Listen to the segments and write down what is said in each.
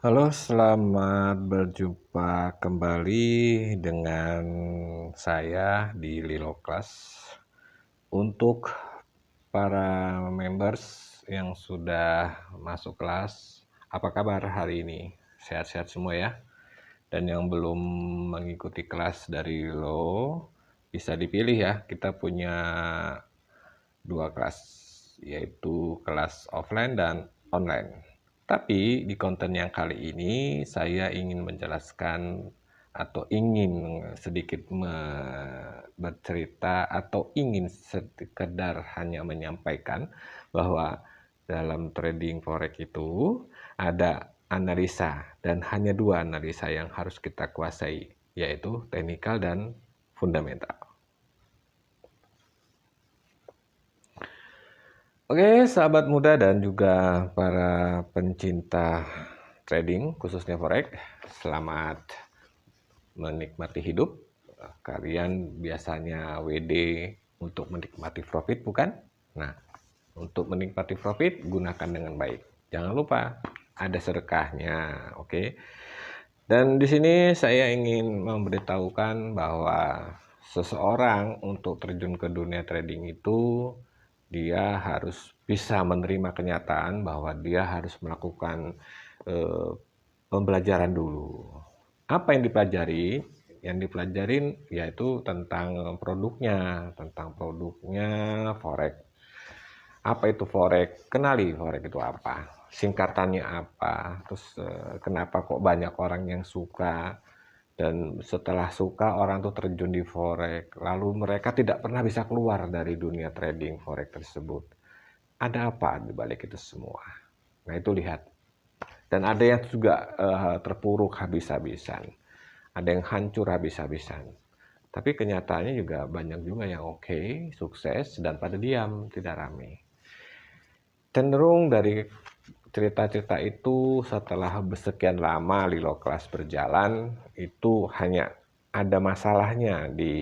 Halo, selamat berjumpa kembali dengan saya di Lilo Class. Untuk para members yang sudah masuk kelas, apa kabar hari ini? Sehat-sehat semua ya? Dan yang belum mengikuti kelas dari Lilo, bisa dipilih ya. Kita punya dua kelas, yaitu kelas offline dan online. Tapi di konten yang kali ini saya ingin menjelaskan atau ingin sedikit bercerita atau ingin sekedar hanya menyampaikan bahwa dalam trading forex itu ada analisa dan hanya dua analisa yang harus kita kuasai, yaitu teknikal dan fundamental. Oke, sahabat muda dan juga para pencinta trading, khususnya forex, selamat menikmati hidup. Kalian biasanya WD untuk menikmati profit, bukan? Nah, untuk menikmati profit, gunakan dengan baik. Jangan lupa, ada sedekahnya, oke? Dan di sini saya ingin memberitahukan bahwa seseorang untuk terjun ke dunia trading itu dia harus bisa menerima kenyataan bahwa dia harus melakukan pembelajaran dulu. Apa yang dipelajari? Yang dipelajarin yaitu tentang produknya forex. Apa itu forex? Kenali forex itu apa? Singkatannya apa? Terus kenapa kok banyak orang yang suka? Dan setelah suka orang tuh terjun di forex, lalu mereka tidak pernah bisa keluar dari dunia trading forex tersebut. Ada apa di balik itu semua? Nah, itu lihat. Dan ada yang juga terpuruk habis-habisan. Ada yang hancur habis-habisan. Tapi kenyataannya juga banyak juga yang oke, sukses, dan pada diam, tidak rame. Cenderung dari cerita-cerita itu setelah sekian lama Lilo Kelas berjalan, itu hanya ada masalahnya di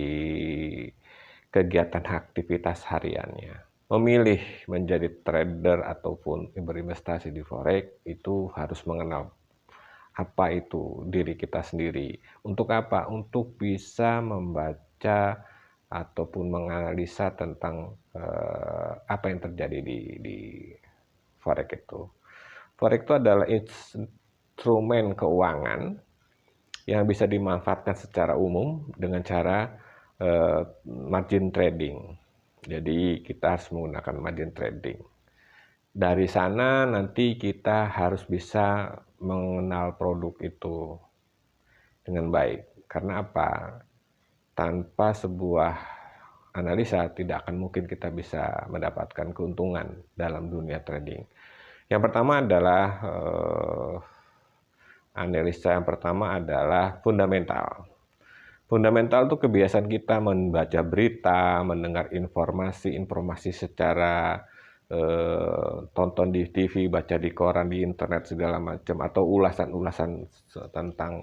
kegiatan aktivitas hariannya. Memilih menjadi trader ataupun berinvestasi di forex itu harus mengenal apa itu diri kita sendiri. Untuk apa? Untuk bisa membaca ataupun menganalisa tentang apa yang terjadi di forex itu. Forex itu adalah instrumen keuangan yang bisa dimanfaatkan secara umum dengan cara margin trading. Jadi kita harus menggunakan margin trading. Dari sana nanti kita harus bisa mengenal produk itu dengan baik. Karena apa? Tanpa sebuah analisa tidak akan mungkin kita bisa mendapatkan keuntungan dalam dunia trading. Yang pertama adalah analisa yang pertama adalah fundamental. Fundamental itu kebiasaan kita membaca berita, mendengar informasi secara tonton di TV, baca di koran, di internet segala macam, atau ulasan-ulasan tentang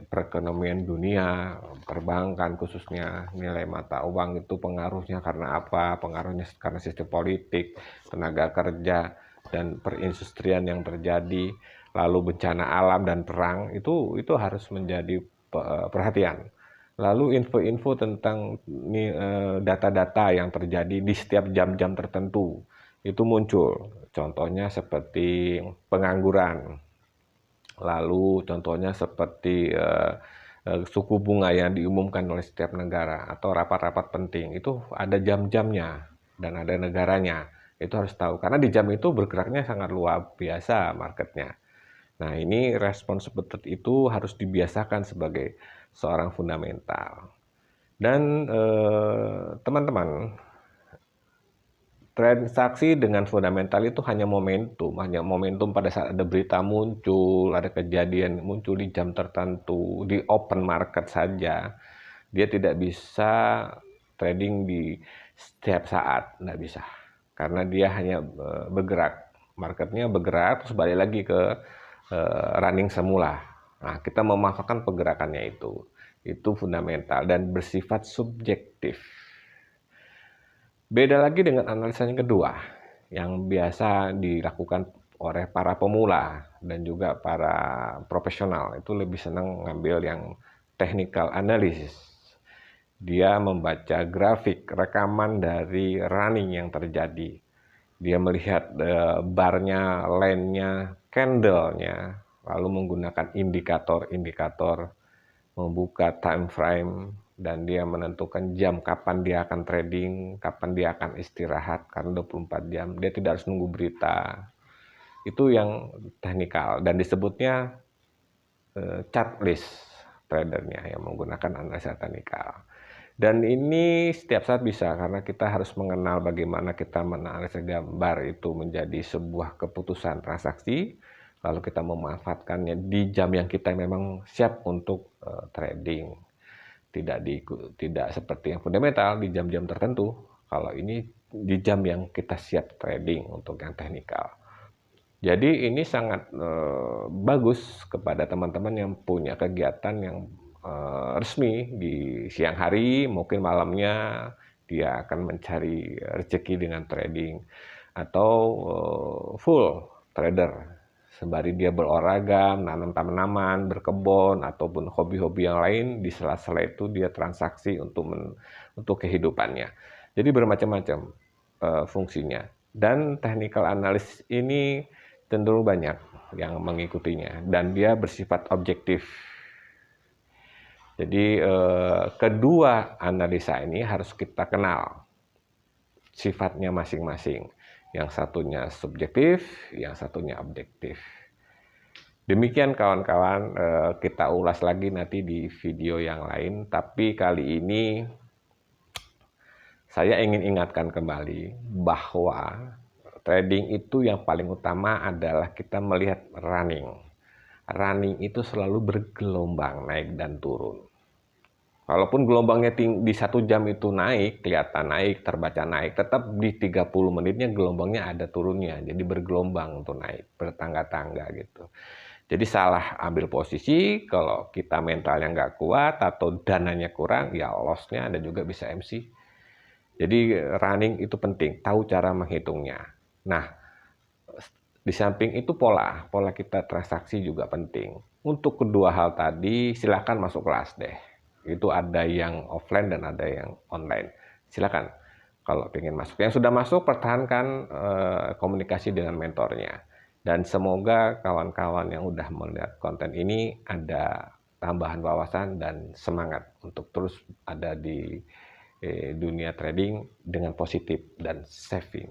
perekonomian dunia, perbankan khususnya, nilai mata uang itu pengaruhnya karena apa? Pengaruhnya karena sistem politik, tenaga kerja, dan perindustrian yang terjadi, lalu bencana alam dan perang, itu harus menjadi perhatian. Lalu info-info tentang data-data yang terjadi di setiap jam-jam tertentu itu muncul. Contohnya seperti pengangguran. Lalu contohnya seperti suku bunga yang diumumkan oleh setiap negara atau rapat-rapat penting. Itu ada jam-jamnya dan ada negaranya. Itu harus tahu karena di jam itu bergeraknya sangat luar biasa marketnya. Nah, ini respon seperti itu harus dibiasakan sebagai seorang fundamental. Dan teman-teman, transaksi dengan fundamental itu hanya momentum pada saat ada berita muncul, ada kejadian muncul di jam tertentu, di open market saja. Dia tidak bisa trading di setiap saat, tidak bisa. Karena dia hanya bergerak. Marketnya bergerak, terus balik lagi ke running semula. Nah, kita memanfaatkan pergerakannya itu. Itu fundamental dan bersifat subjektif. Beda lagi dengan analisa yang kedua, yang biasa dilakukan oleh para pemula dan juga para profesional. Itu lebih senang ngambil yang technical analysis. Dia membaca grafik, rekaman dari running yang terjadi. Dia melihat barnya, line-nya, candle-nya, lalu menggunakan indikator-indikator, membuka time frame, dan dia menentukan jam kapan dia akan trading, kapan dia akan istirahat, karena 24 jam. Dia tidak harus nunggu berita. Itu yang teknikal, dan disebutnya chart list tradernya yang menggunakan analisa teknikal. Dan ini setiap saat bisa, karena kita harus mengenal bagaimana kita menganalisa gambar itu menjadi sebuah keputusan transaksi, lalu kita memanfaatkannya di jam yang kita memang siap untuk trading. Tidak seperti yang fundamental di jam-jam tertentu. Kalau ini di jam yang kita siap trading untuk yang teknikal. Jadi ini sangat bagus kepada teman-teman yang punya kegiatan yang resmi di siang hari, mungkin malamnya dia akan mencari rezeki dengan trading, atau full trader sembari dia berolahraga, menanam tanaman, berkebun, ataupun hobi-hobi yang lain. Di sela-sela itu dia transaksi untuk kehidupannya. Jadi bermacam-macam fungsinya, dan technical analysis ini cenderung banyak yang mengikutinya, dan dia bersifat objektif. Jadi kedua analisa ini harus kita kenal sifatnya masing-masing. Yang satunya subjektif, yang satunya objektif. Demikian kawan-kawan, kita ulas lagi nanti di video yang lain, tapi kali ini saya ingin ingatkan kembali bahwa trading itu yang paling utama adalah kita melihat running. Running itu selalu bergelombang, naik dan turun. Walaupun gelombangnya di 1 jam itu naik, kelihatan naik, terbaca naik, tetap di 30 menitnya gelombangnya ada turunnya. Jadi bergelombang untuk naik, bertangga-tangga gitu. Jadi salah ambil posisi, kalau kita mentalnya nggak kuat atau dananya kurang, ya loss-nya ada juga bisa MC. Jadi running itu penting, tahu cara menghitungnya. Nah, di samping itu pola kita transaksi juga penting. Untuk kedua hal tadi, silakan masuk kelas deh. Itu ada yang offline dan ada yang online. Silakan kalau ingin masuk. Yang sudah masuk, pertahankan komunikasi dengan mentornya. Dan semoga kawan-kawan yang udah melihat konten ini ada tambahan wawasan dan semangat untuk terus ada di dunia trading dengan positif dan saving.